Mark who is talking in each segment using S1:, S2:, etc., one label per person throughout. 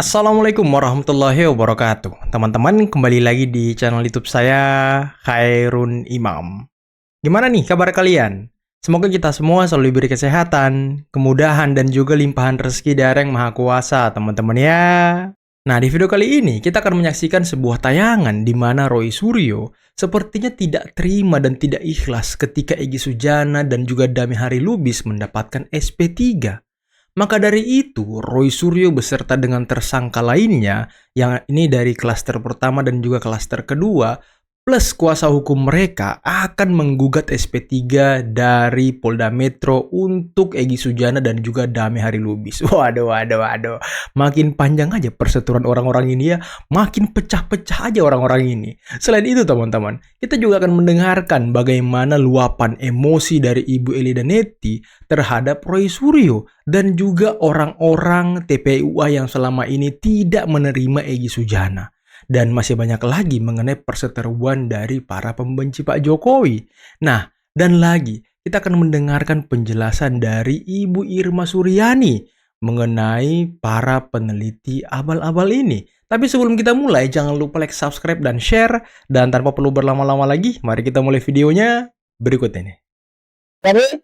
S1: Assalamualaikum warahmatullahi wabarakatuh. Teman-teman, kembali lagi di channel YouTube saya, Khairun Imam. Gimana nih kabar kalian? Semoga kita semua selalu diberi kesehatan, kemudahan, dan juga limpahan rezeki dari Yang Maha Kuasa, teman-teman ya. Nah, di video kali ini kita akan menyaksikan sebuah tayangan di mana Roy Suryo sepertinya tidak terima dan tidak ikhlas ketika Egy Sujana dan juga Dami Hari Lubis mendapatkan SP3. Maka dari itu, Roy Suryo beserta dengan tersangka lainnya, yang ini dari klaster pertama dan juga klaster kedua, plus kuasa hukum mereka akan menggugat SP3 dari Polda Metro untuk Egy Sujana dan juga Dami Hari Lubis. Waduh. Makin panjang aja perseteruan orang-orang ini ya, makin pecah-pecah aja orang-orang ini. Selain itu teman-teman, kita juga akan mendengarkan bagaimana luapan emosi dari Ibu Eli Danetti terhadap Roy Suryo dan juga orang-orang TPUA yang selama ini tidak menerima Egy Sujana. Dan masih banyak lagi mengenai perseteruan dari para pembenci Pak Jokowi. Nah, dan lagi kita akan mendengarkan penjelasan dari Ibu Irma Suryani mengenai para peneliti abal-abal ini. Tapi sebelum kita mulai, jangan lupa like, subscribe, dan share. Dan tanpa perlu berlama-lama lagi, mari kita mulai videonya berikut ini.
S2: Jadi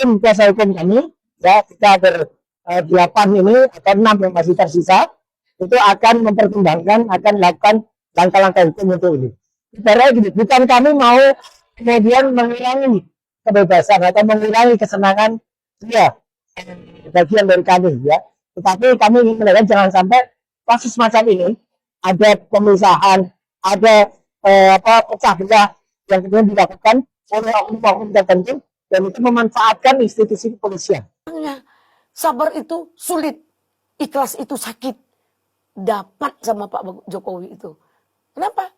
S2: tim kuasa hukum kami, ya kita berdelapan ini atau 6 yang masih tersisa, itu akan mempertimbangkan, akan melakukan langkah-langkah hukum untuk ini. Karena bukan kami mau kemudian mengurangi kebebasan atau mengurangi kesenangan dia bagian dari kami, ya. Tetapi kami ingin menekan jangan sampai kasus macam ini ada pemisahan, ada pecah belah yang kemudian dilakukan oleh oknum-oknum tertentu dan itu memanfaatkan institusi kepolisian.
S3: Sabar itu sulit, ikhlas itu sakit. Dapat sama Pak Jokowi itu. Kenapa?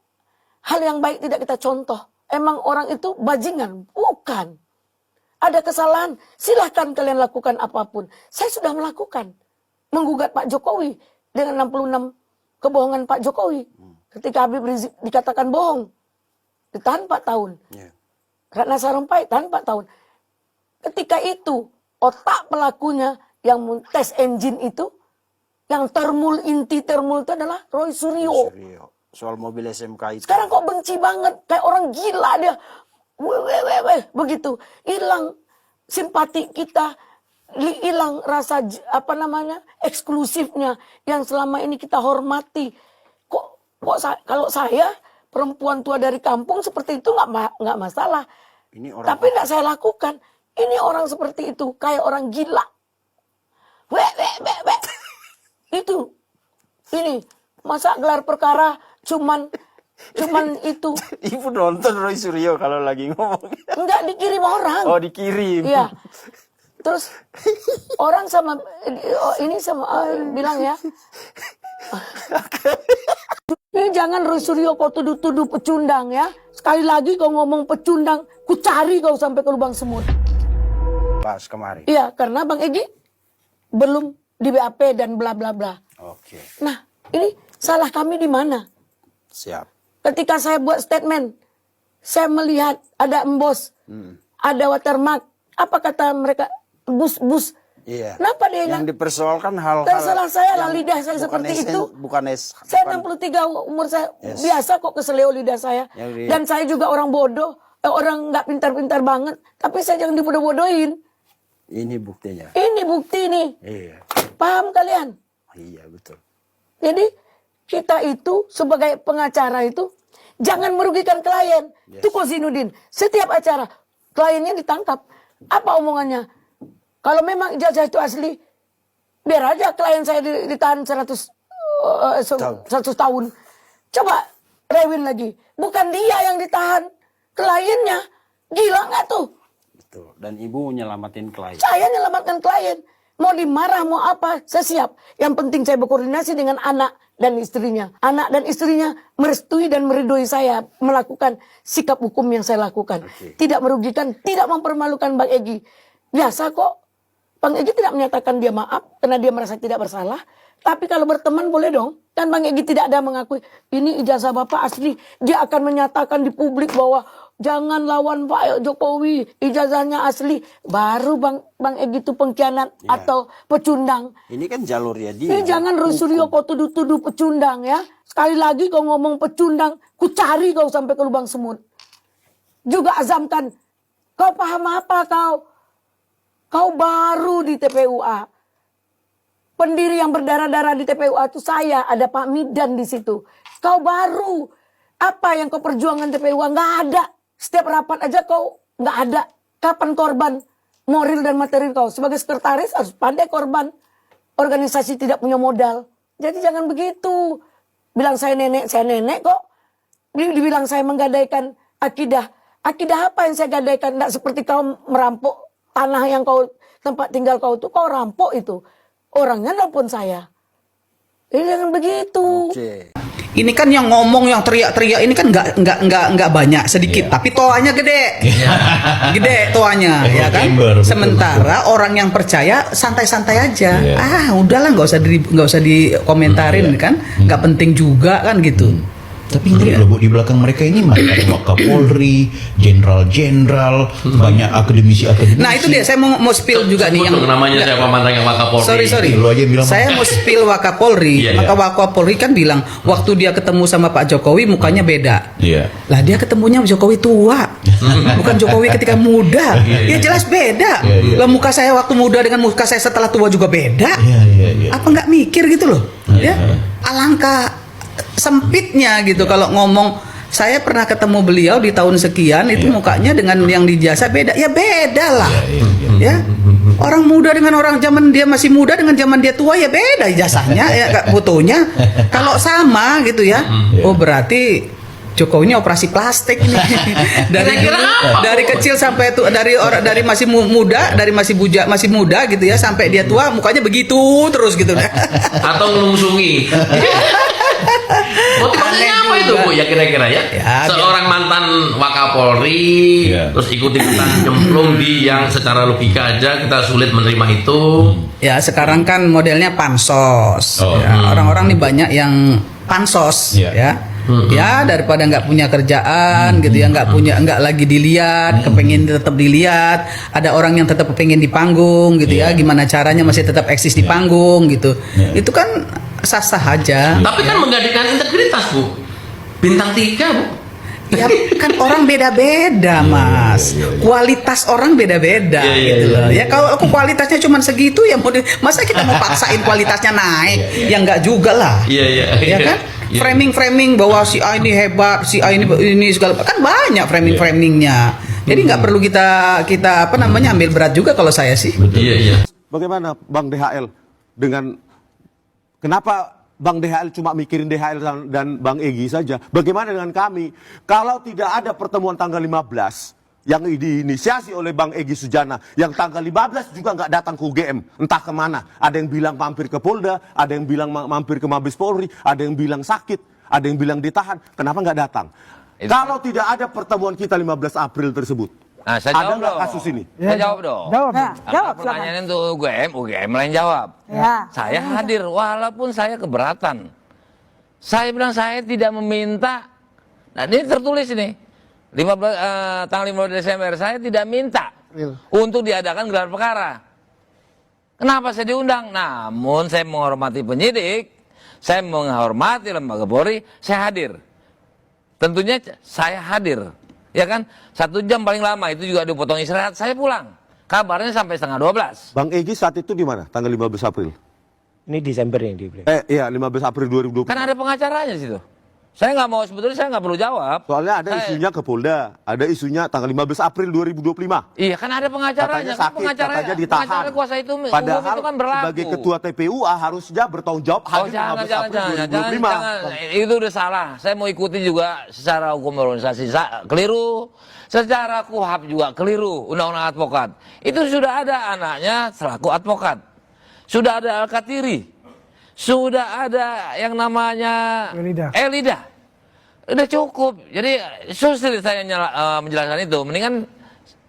S3: Hal yang baik tidak kita contoh. Emang orang itu bajingan? Bukan. Ada kesalahan, silahkan kalian lakukan apapun. Saya sudah melakukan. Menggugat Pak Jokowi dengan 66 kebohongan Pak Jokowi. Ketika Habib Rizik dikatakan bohong, ditahan 4 tahun. Ratna Sarumpait tahan 4 tahun. Ketika itu, otak pelakunya yang tes engine itu, yang inti termul itu adalah Roy Suryo.
S4: Soal mobil SMK itu.
S3: Sekarang kok benci banget, kayak orang gila dia. Begitu. Hilang simpati kita, hilang rasa eksklusifnya yang selama ini kita hormati. Kok kalau saya perempuan tua dari kampung seperti itu nggak masalah. Tapi nggak saya lakukan. Ini orang seperti itu, kayak orang gila. Itu, ini masa gelar perkara cuman itu.
S4: Ibu nonton Roy Suryo kalau lagi ngomong.
S3: Enggak, dikirim orang.
S4: Oh, dikirim.
S3: Iya. Terus orang bilang ya. Ini jangan Roy Suryo kau tuduh-tuduh pecundang ya. Sekali lagi kau ngomong pecundang, ku cari kau sampai ke lubang semut.
S4: Pas kemarin.
S3: Iya, karena Bang Egy belum di BAP dan bla bla bla.
S4: Oke.
S3: Nah, ini salah kami di mana?
S4: Siap.
S3: Ketika saya buat statement, saya melihat ada embos, ada watermark. Apa kata mereka? Bus.
S4: Iya.
S3: Kenapa dia
S4: yang dipersoalkan hal-hal
S3: terserah saya lah, lidah saya seperti itu. Saya 63 umur saya biasa kok keseleo lidah saya. Dan saya juga orang bodoh, orang nggak pintar-pintar banget. Tapi saya jangan dibodoh-bodohin.
S4: Ini buktinya.
S3: Ini bukti nih.
S4: Iya.
S3: Paham kalian?
S4: Iya, betul.
S3: Jadi kita itu sebagai pengacara itu jangan merugikan klien. Itu Kozinudin. Setiap acara kliennya ditangkap. Apa omongannya? Kalau memang ijazah itu asli, biar aja klien saya ditahan 100 tahun. Coba rewin lagi. Bukan dia yang ditahan, kliennya. Gila nggak tuh?
S4: Betul. Dan ibu nyelamatin klien.
S3: Saya nyelamatkan klien. Mau dimarah, mau apa, saya siap. Yang penting saya berkoordinasi dengan anak dan istrinya. Anak dan istrinya merestui dan meridoi saya melakukan sikap hukum yang saya lakukan. Tidak merugikan, tidak mempermalukan Bang Egy. Biasa kok. Bang Egy tidak menyatakan dia maaf karena dia merasa tidak bersalah. Tapi kalau berteman boleh dong. Dan Bang Egy tidak ada mengakui, ini ijazah Bapak asli. Dia akan menyatakan di publik bahwa jangan lawan Pak Jokowi, ijazahnya asli. Baru Bang Egy itu pengkhianat atau pecundang.
S4: Ini kan jalurnya dia.
S3: Ini jangan Suryo kau tuduh-tuduh pecundang ya. Sekali lagi kau ngomong pecundang, ku cari kau sampai ke lubang semut. Juga azamkan, kau paham apa kau? Kau baru di TPUA. Pendiri yang berdarah-darah di TPUA itu saya, ada Pak Midan di situ. Kau baru. Apa yang kau perjuangan TPUA? Nggak ada. Setiap rapat aja kau nggak ada. Kapan korban moral dan materi kau? Sebagai sekretaris harus pandai korban. Organisasi tidak punya modal. Jadi jangan begitu. Bilang saya nenek kok. Dibilang saya menggadaikan akidah. Akidah apa yang saya gadaikan? Nggak seperti kau merampok tanah yang kau, tempat tinggal kau itu, kau rampok itu. Orangnya nelpon saya. Ini jangan begitu.
S4: Oke.
S5: Ini kan yang ngomong, yang teriak-teriak ini kan nggak banyak, sedikit, tapi toanya gede, gede toanya, ya kan. Sementara orang yang percaya santai-santai aja, udahlah nggak usah dikomentarin kan, nggak penting juga kan gitu.
S6: Tapi ngeri loh Bu, di belakang mereka ini ada Wakapolri, jenderal-jenderal, banyak akademisi-akademisi.
S5: Nah itu dia, saya mau spill juga nih yang
S7: namanya siapa mantannya Wakapolri.
S5: Sorry.
S6: Lo aja bilang
S5: Saya mau spill Wakapolri. Maka Wakapolri kan bilang waktu dia ketemu sama Pak Jokowi mukanya beda.
S6: Iya.
S5: Lah dia ketemunya Jokowi tua, bukan Jokowi ketika muda. Ya jelas beda. Lah muka saya waktu muda dengan muka saya setelah tua juga beda.
S6: Iya.
S5: Apa nggak mikir gitu loh? Ya, alangkah sempitnya gitu kalau ngomong. Saya pernah ketemu beliau di tahun sekian itu mukanya dengan yang di jasa beda. Ya beda lah. Ya. Orang muda dengan orang zaman dia masih muda dengan zaman dia tua ya beda jasanya ya fotonya. Kalau sama gitu ya. Oh berarti Jokowi ini operasi plastik nih. dari kecil sampai dari masih muda, dari masih muda gitu ya sampai dia tua mukanya begitu terus gitu.
S7: Atau ngelungsungi. Motivasinya apa itu Bu ya kira-kira ya? Seorang mantan Wakapolri terus ikut-ikutan nyemplung di yang secara logika aja kita sulit menerima itu.
S5: Ya sekarang kan modelnya pansos. Orang-orang nih banyak yang pansos ya. Ya daripada nggak punya kerjaan gitu ya, nggak lagi dilihat, kepengen tetap dilihat. Ada orang yang tetap pengen di panggung gitu ya, gimana caranya masih tetap eksis di panggung gitu. Itu kan sah-sah aja.
S7: Tapi kan menggantikan integritas Bu, bintang 3 Bu.
S5: Ya kan orang beda-beda Mas, kualitas orang beda-beda gitu loh. Ya kalau aku kualitasnya cuma segitu ya masa kita mau paksain kualitasnya naik? Ya nggak juga lah. Ya kan? Framing bahwa si A ini hebat, si A ini segala kan banyak framingnya. Jadi nggak perlu kita ambil berat juga kalau saya sih.
S7: Iya.
S8: Bagaimana Bang DHL dengan kenapa Bang DHL cuma mikirin DHL dan Bang Egy saja? Bagaimana dengan kami? Kalau tidak ada pertemuan tanggal 15 yang diinisiasi oleh Bang Egy Sujana, yang tanggal 15 juga nggak datang ke UGM, entah kemana. Ada yang bilang mampir ke Polda, ada yang bilang mampir ke Mabes Polri, ada yang bilang sakit, ada yang bilang ditahan. Kenapa nggak datang? Kalau tidak ada pertemuan kita 15 April tersebut,
S9: nah, saya
S8: ada
S9: jawab
S8: nggak
S9: dong.
S8: kasus ini?
S9: Saya jawab dong.
S2: Jawab.
S9: Pertanyaan itu UGM lain jawab. Saya hadir walaupun saya keberatan. Saya bilang saya tidak meminta. Nah ini tertulis ini. Tanggal 15 Desember saya tidak minta untuk diadakan gelar perkara. Kenapa saya diundang? Namun saya menghormati penyidik, saya menghormati lembaga Polri, saya hadir. Tentunya saya hadir, ya kan? 1 jam paling lama itu juga dipotong istirahat, saya pulang. Kabarnya sampai setengah 12.
S8: Bang Egy saat itu di mana? Tanggal 15 April.
S2: Ini Desember yang dibeli.
S8: Iya, 15 April 2020.
S9: Kan ada pengacaranya situ. Saya nggak mau, sebetulnya saya nggak perlu jawab.
S8: Soalnya ada isunya ke Polda, ada isunya tanggal 15 April 2025.
S9: Iya kan ada pengacaranya.
S8: Katanya sakit, katanya ditahan.
S9: Pengacara kuasa itu,
S8: Padahal
S9: itu kan berlaku.
S8: sebagai ketua TPUA harusnya bertanggung jawab hadir 15 April 2025.
S9: Jangan. Itu udah salah. Saya mau ikuti juga secara hukum organisasi keliru. Secara KUHAP juga keliru, undang-undang advokat. Itu sudah ada anaknya selaku advokat. Sudah ada Al-Katiri. Sudah ada yang namanya Elida. Udah cukup. Jadi sulit saya menjelaskan itu. Mendingan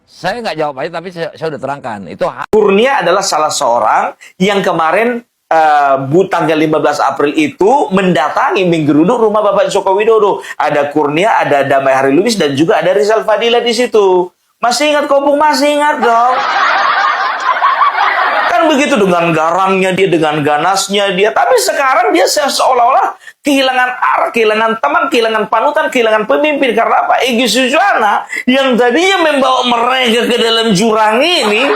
S9: saya nggak jawab aja, tapi saya udah terangkan. Itu
S10: Kurnia adalah salah seorang yang kemarin tanggal 15 April itu mendatangi menggeruduk rumah Bapak Joko Widodo. Ada Kurnia, ada Damai Hari Lubis, dan juga ada Rizal Fadila di situ. Masih ingat Kobung? Masih ingat dong. Kan begitu, dengan garangnya dia, dengan ganasnya dia. Tapi sekarang dia seolah-olah kehilangan arah, kehilangan teman, kehilangan panutan, kehilangan pemimpin. Karena apa? Egy Sujana yang tadinya membawa mereka ke dalam jurang ini,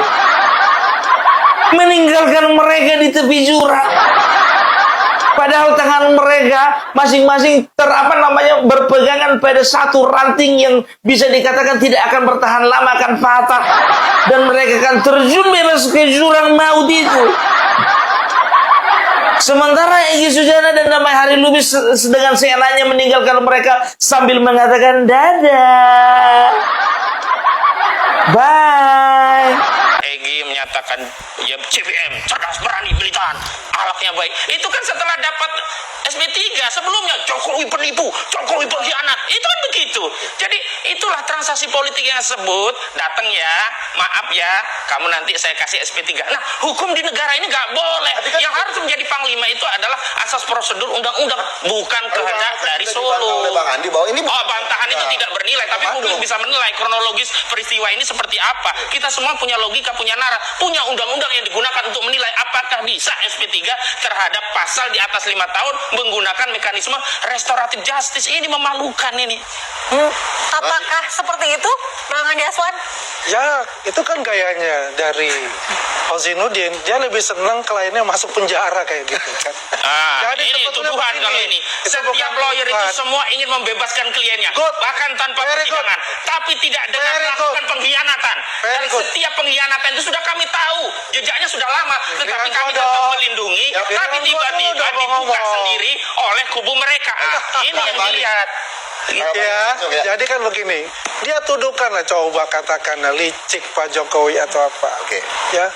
S10: meninggalkan mereka di tepi jurang. Padahal tangan mereka masing-masing berpegangan pada satu ranting yang bisa dikatakan tidak akan bertahan lama, akan patah. Dan mereka akan terjun bebas ke jurang maut itu. Sementara Egy Sujana dan Damai Hari Lubis dengan seenaknya meninggalkan mereka sambil mengatakan dadah. Bye.
S11: Egy menyatakan ya CBM, cerdas, berani, militan, akhlaknya baik. Itu kan setelah dapat SP3, sebelumnya Jokowi penipu, Jokowi pengkhianat. Itu kan begitu. Jadi itulah transaksi politik yang sebut, datang ya, maaf ya, kamu nanti saya kasih SP3. Nah, hukum di negara ini nggak boleh. Yang harus menjadi panglima itu adalah asas prosedur undang-undang, bukan kehendak dari Solo. Bantahan itu tidak bernilai, tapi publik bisa menilai kronologis peristiwa ini seperti apa. Kita semua punya logika, punya nalar, punya undang-undang yang digunakan untuk menilai apakah bisa SP3 terhadap pasal di atas 5 tahun menggunakan mekanisme restoratif justice. Ini memalukan ini.
S12: Apakah seperti itu, Bang Andi Aswan?
S13: Ya, itu kan gayanya dari Ozinuddin. Dia lebih senang kliennya masuk penjara kayak gitu kan.
S11: Jadi ini tuduhan kalau ini. Setiap lawyer itu semua ingin membebaskan kliennya, bahkan tanpa persidangan, tapi tidak dengan melakukan pengkhianatan. Dan setiap pengkhianatan itu sudah kami tahu, jejaknya sudah lama, tetapi kami tetap melindungi. Tapi tiba-tiba dibuka sendiri oleh kubu mereka. Ini yang dilihat.
S13: Ya, jadi kan begini, dia tuduhkan lah, coba katakan licik Pak Jokowi atau apa. Ya,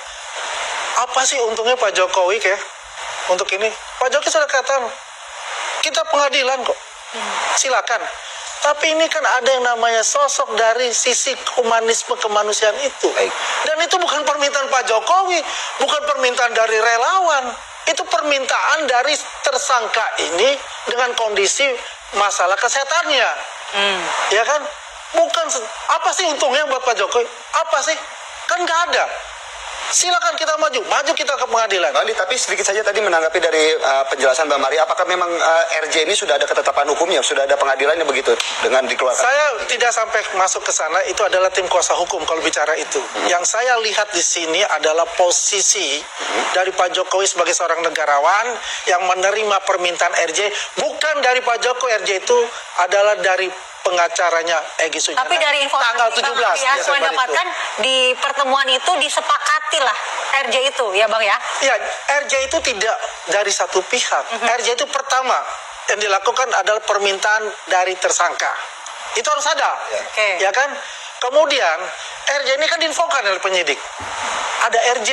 S13: apa sih untungnya Pak Jokowi ya untuk ini? Pak Jokowi sudah katakan kita pengadilan kok, silakan. Tapi ini kan ada yang namanya sosok dari sisi humanisme kemanusiaan itu. Dan itu bukan permintaan Pak Jokowi, bukan permintaan dari relawan. Itu permintaan dari tersangka ini dengan kondisi masalah kesehatannya. Ya kan? Bukan, apa sih untungnya buat Pak Jokowi? Apa sih? Kan nggak ada. Silakan kita maju kita ke pengadilan.
S14: Bang Andi, tapi sedikit saja tadi menanggapi dari penjelasan Bang Mari, apakah memang RJ ini sudah ada ketetapan hukumnya, sudah ada pengadilannya begitu dengan dikeluarkan?
S13: Saya tidak sampai masuk ke sana, itu adalah tim kuasa hukum kalau bicara itu. Yang saya lihat di sini adalah posisi dari Pak Jokowi sebagai seorang negarawan yang menerima permintaan RJ, bukan dari Pak Jokowi. RJ itu adalah dari pengacaranya Egy Sujana.
S12: Tapi dari informasi
S13: tanggal 17
S12: yang saya dapatkan di pertemuan itu disepakati lah RJ itu ya Bang ya?
S13: Ya, RJ itu tidak dari satu pihak. RJ itu pertama yang dilakukan adalah permintaan dari tersangka. Itu harus ada. Ya kan? Kemudian RJ ini kan diinfokan oleh penyidik. Ada RJ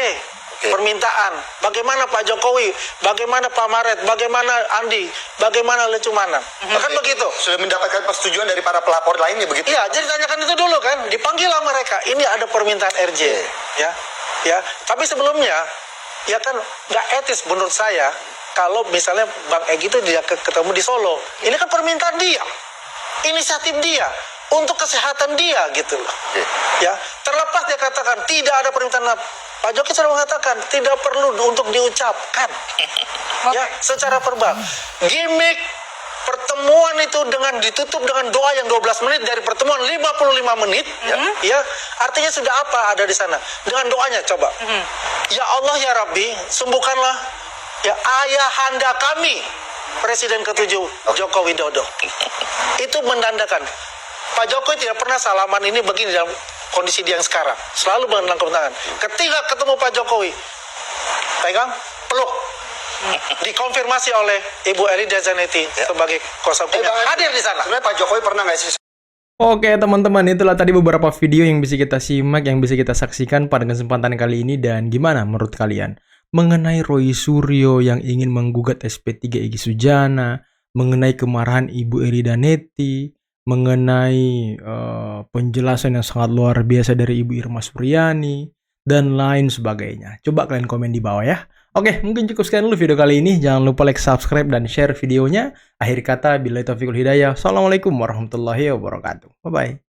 S13: permintaan, bagaimana Pak Jokowi, bagaimana Pak Maret, bagaimana Andi, bagaimana Lecumana. Kan begitu.
S14: Sudah mendapatkan persetujuan dari para pelapor lainnya begitu?
S13: Iya, jadi tanyakan itu dulu kan, dipanggil lah mereka. Ini ada permintaan RJ, ya. Tapi sebelumnya, ya kan nggak etis menurut saya kalau misalnya Bang Egy itu dia ketemu di Solo. Ini kan permintaan dia, inisiatif dia. Untuk kesehatan dia gitu loh. Ya, terlepas dia katakan tidak ada permintaan, Pak Jokowi sudah mengatakan tidak perlu untuk diucapkan. Ya, secara verbal. Gimik pertemuan itu dengan ditutup dengan doa yang 12 menit dari pertemuan 55 menit, ya. Artinya sudah apa ada di sana? Dengan doanya coba. Ya Allah ya Rabbi, sembuhkanlah ya ayahanda kami Presiden ke-7 Joko Widodo. Itu menandakan Pak Jokowi tidak pernah salaman ini begini dalam kondisi dia yang sekarang. Selalu melangkap tangan. Ketika ketemu Pak Jokowi, pegang, peluk. Dikonfirmasi oleh Ibu Elida Zanetti sebagai kuasa hukumnya hadir di sana.
S14: Sebenarnya Pak Jokowi pernah nggak sih?
S1: Oke teman-teman, itulah tadi beberapa video yang bisa kita simak, yang bisa kita saksikan pada kesempatan kali ini. Dan gimana menurut kalian mengenai Roy Suryo yang ingin menggugat SP3 Egy Sujana, mengenai kemarahan Ibu Elida Zanetti, mengenai penjelasan yang sangat luar biasa dari Ibu Irma Suryani, dan lain sebagainya. Coba kalian komen di bawah ya. Oke, mungkin cukup sekian dulu video kali ini. Jangan lupa like, subscribe, dan share videonya. Akhir kata, billahi taufiqul hidayah. Assalamualaikum warahmatullahi wabarakatuh. Bye-bye.